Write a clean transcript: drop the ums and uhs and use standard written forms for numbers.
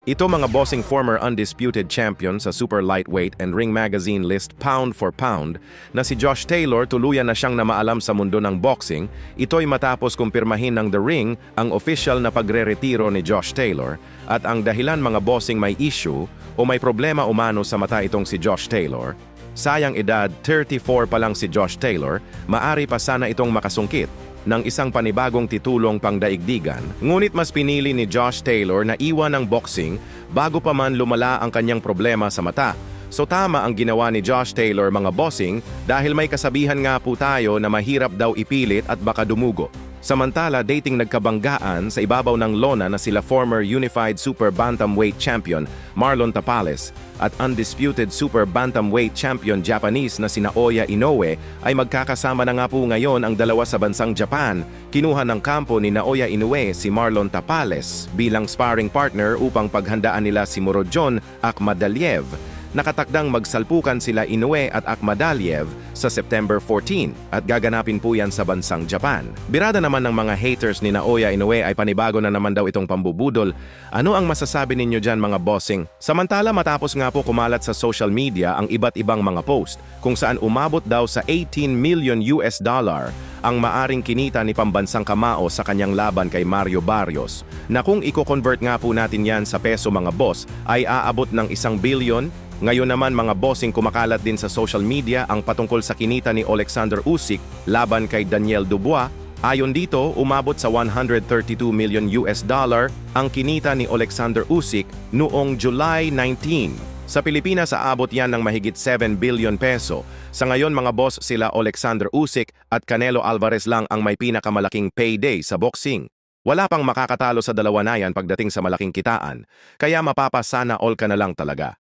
Ito mga bossing former undisputed champion sa super lightweight and Ring Magazine list pound for pound na si Josh Taylor tuluyan na siyang namaalam sa mundo ng boxing. Ito'y matapos kumpirmahin ng The Ring ang official na pagre-retiro ni Josh Taylor at ang dahilan mga bossing may issue o may problema umano sa mata itong si Josh Taylor. Sayang edad, 34 pa lang si Josh Taylor, maari pa sana itong makasungkit ng isang panibagong titulong pangdaigdigan, ngunit mas pinili ni Josh Taylor na iwan ang boxing bago pa man lumala ang kanyang problema sa mata. So tama ang ginawa ni Josh Taylor mga bossing dahil may kasabihan nga po tayo na mahirap daw ipilit at baka dumugo. Samantala, dating nagkabanggaan sa ibabaw ng lona na sila former Unified Super Bantamweight Champion Marlon Tapales at Undisputed Super Bantamweight Champion Japanese na sina Naoya Inoue ay magkakasama na nga po ngayon ang dalawa sa bansang Japan. Kinuha ng kampo ni Naoya Inoue si Marlon Tapales bilang sparring partner upang paghandaan nila si Murodjon Akhmadaliev. Nakatakdang magsalpukan sila Inoue at Akhmadaliev sa September 14 at gaganapin po yan sa bansang Japan. Birada naman ng mga haters ni Naoya Inoue ay panibago na naman daw itong pambubudol. Ano ang masasabi ninyo dyan mga bossing? Samantala matapos nga po kumalat sa social media ang iba't ibang mga post kung saan umabot daw sa $18 million ang maaring kinita ni pambansang kamao sa kanyang laban kay Mario Barrios, na kung i-convert nga po natin yan sa peso mga boss ay aabot ng 1 billion. Ngayon naman mga bossing kumakalat din sa social media ang patungkol sa kinita ni Alexander Usyk laban kay Daniel Dubois. Ayon dito, umabot sa $132 million ang kinita ni Alexander Usyk noong July 19. Sa Pilipinas, aabot yan ng mahigit 7 billion peso. Sa ngayon mga boss, sila Alexander Usyk at Canelo Alvarez lang ang may pinakamalaking payday sa boxing. Wala pang makakatalo sa dalawa na yan pagdating sa malaking kitaan, kaya mapapasana all ka na lang talaga.